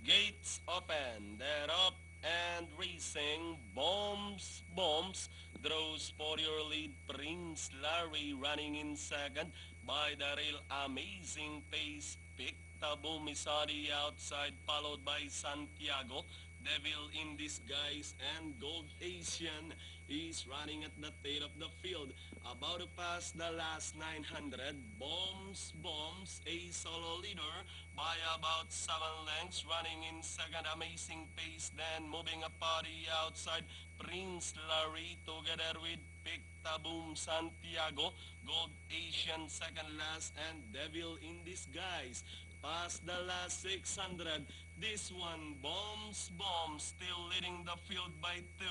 Gates open, they're up and racing. Bombs, draws for your lead. Prince Larry running in second by the real amazing pace. Pick Taboom is on the outside, followed by Santiago. Devil in Disguise and Gold Asian is running at the tail of the field. About to pass the last 900. Bombs, a solo leader by about 7 lengths, running in second, amazing pace. Then moving up on the outside, Prince Larry together with Pictaboom Santiago, Gold Asian second last, and Devil in Disguise. Past the last 600, this one, Bombs, still leading the field by 2.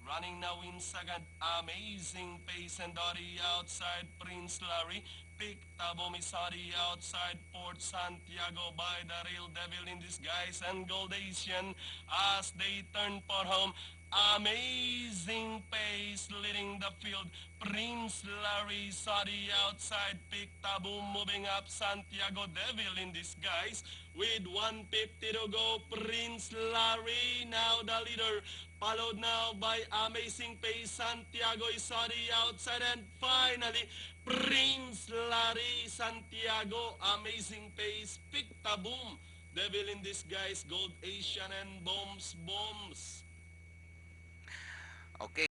Running now in second, amazing pace, and on the outside, Prince Larry. Pictabom is on the outside, Port Santiago by the real Devil in Disguise and Gold Asian as they turn for home. Amazing pace leading the field. Prince Larry saw the outside. Pictaboom moving up. Santiago Devil in Disguise with 150 to go. Prince Larry now the leader. Followed now by Amazing Pace. Santiago is on the outside. And finally, Prince Larry, Santiago, Amazing Pace, Pictaboom, Devil in Disguise, Gold Asian, and Bombs. Okay.